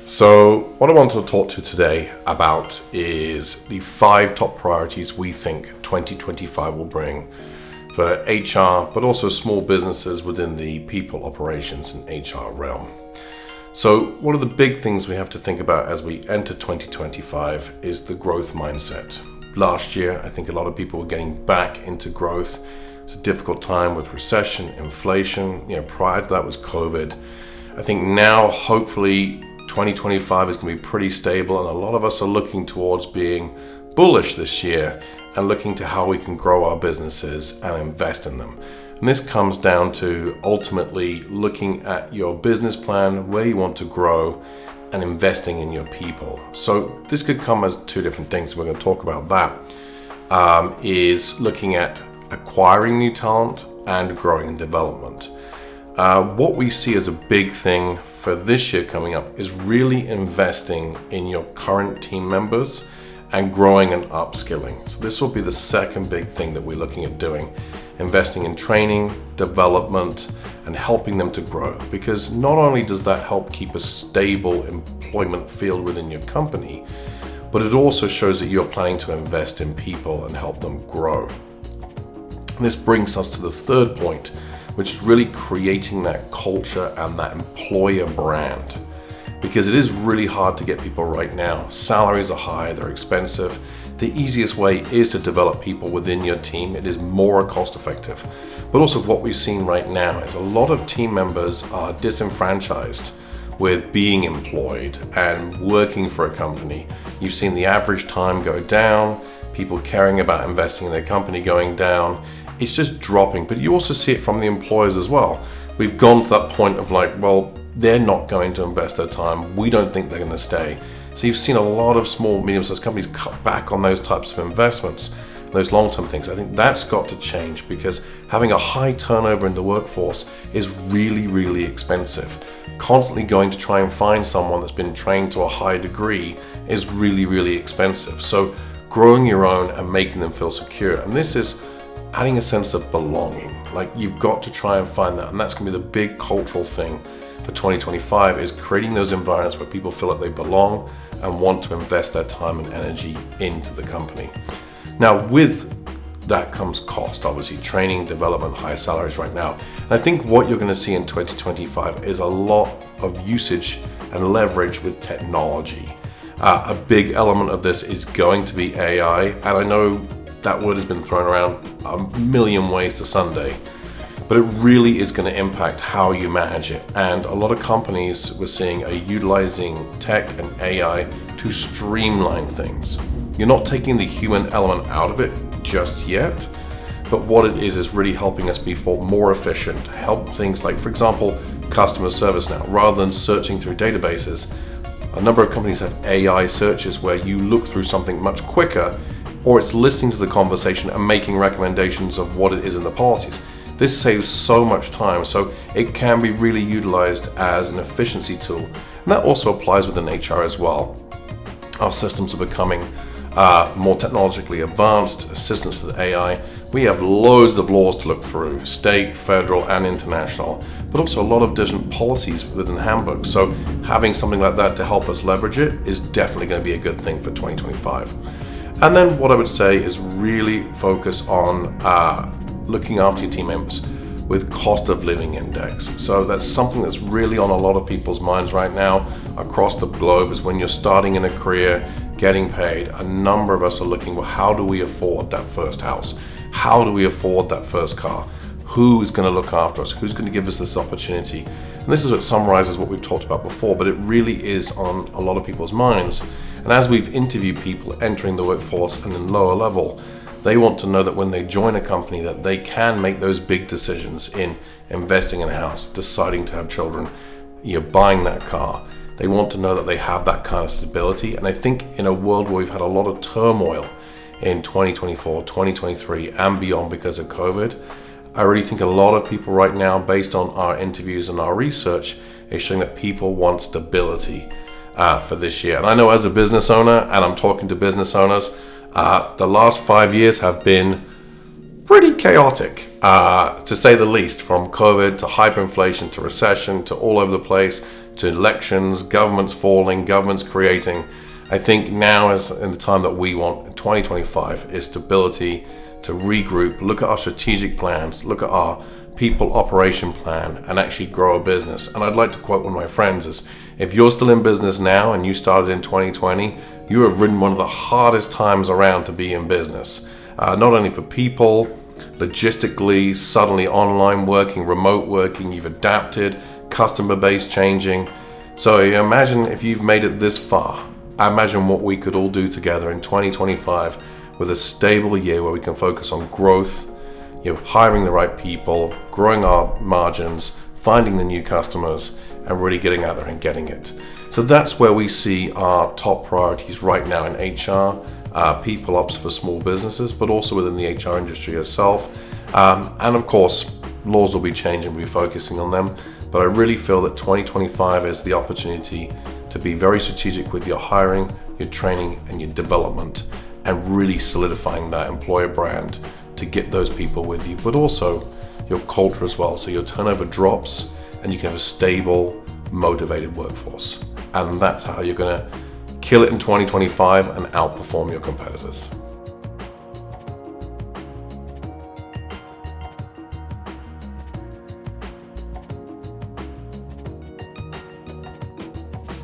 So what I want to talk to you today about is the 5 top priorities we think 2025 will bring for HR, but also small businesses within the people, operations, and HR realm. So one of the big things we have to think about as we enter 2025 is the growth mindset. Last year, I think a lot of people were getting back into growth. It's a difficult time with recession, inflation. Prior to that was COVID. I think now, hopefully, 2025 is going to be pretty stable, and a lot of us are looking towards being bullish this year and looking to how we can grow our businesses and invest in them. And this comes down to ultimately looking at your business plan, where you want to grow, and investing in your people. So this could come as 2 different things. We're going to talk about that. Is looking at acquiring new talent and growing in development. What we see as a big thing for this year coming up is really investing in your current team members and growing and upskilling. So this will be the second big thing that we're looking at doing, investing in training, development, and helping them to grow. Because not only does that help keep a stable employment field within your company, but it also shows that you're planning to invest in people and help them grow. And this brings us to the third point, which is really creating that culture and that employer brand. Because it is really hard to get people right now. Salaries are high, they're expensive. The easiest way is to develop people within your team. It is more cost effective. But also what we've seen right now is a lot of team members are disenfranchised with being employed and working for a company. You've seen the average time go down, people caring about investing in their company going down. It's just dropping, but you also see it from the employers as well. We've gone to that point of they're not going to invest their time. We don't think they're going to stay. So you've seen a lot of small, medium-sized companies cut back on those types of investments, those long-term things. I think that's got to change because having a high turnover in the workforce is really, really expensive. Constantly going to try and find someone that's been trained to a high degree is really, really expensive. So growing your own and making them feel secure. And this is adding a sense of belonging. You've got to try and find that. And that's going to be the big cultural thing for 2025 is creating those environments where people feel like they belong and want to invest their time and energy into the company. Now, with that comes cost, obviously, training, development, high salaries right now. And I think what you're going to see in 2025 is a lot of usage and leverage with technology. A big element of this is going to be AI. And I know that word has been thrown around a million ways to Sunday, but it really is going to impact how you manage it. And a lot of companies we're seeing are utilizing tech and AI to streamline things. You're not taking the human element out of it just yet, but what it is really helping us be more efficient, help things like, for example, customer service now. Rather than searching through databases, a number of companies have AI searches where you look through something much quicker, or it's listening to the conversation and making recommendations of what it is in the policies. This saves so much time, so it can be really utilized as an efficiency tool. And that also applies within HR as well. Our systems are becoming more technologically advanced, assistance with AI. We have loads of laws to look through, state, federal, and international, but also a lot of different policies within the handbook. So having something like that to help us leverage it is definitely going to be a good thing for 2025. And then what I would say is really focus on looking after your team members with cost of living index. So that's something that's really on a lot of people's minds right now across the globe is when you're starting in a career, getting paid, a number of us are looking, well, how do we afford that first house? How do we afford that first car? Who is going to look after us? Who's going to give us this opportunity? And this is what summarizes what we've talked about before, but it really is on a lot of people's minds. And as we've interviewed people entering the workforce and in lower level, they want to know that when they join a company that they can make those big decisions in investing in a house, deciding to have children, buying that car. They want to know that they have that kind of stability. And I think in a world where we've had a lot of turmoil in 2024, 2023 and beyond because of COVID, I really think a lot of people right now, based on our interviews and our research, is showing that people want stability for this year. And I know as a business owner, and I'm talking to business owners, the last 5 years have been pretty chaotic, to say the least, from COVID to hyperinflation to recession to all over the place to elections, governments falling, governments creating. I think now is in the time that we want in 2025 is stability, to regroup, look at our strategic plans, look at our people operation plan, and actually grow a business. And I'd like to quote one of my friends is, if you're still in business now and you started in 2020, you have ridden one of the hardest times around to be in business. Not only for people, logistically, suddenly online working, remote working, you've adapted, customer base changing. So imagine if you've made it this far. Imagine what we could all do together in 2025 with a stable year where we can focus on growth, hiring the right people, growing our margins, finding the new customers, and really getting out there and getting it. So that's where we see our top priorities right now in HR, people ops for small businesses, but also within the HR industry itself. And of course, laws will be changing, we'll be focusing on them. But I really feel that 2025 is the opportunity to be very strategic with your hiring, your training, and your development, and really solidifying that employer brand to get those people with you, but also your culture as well. So your turnover drops and you can have a stable, motivated workforce. And that's how you're going to kill it in 2025 and outperform your competitors.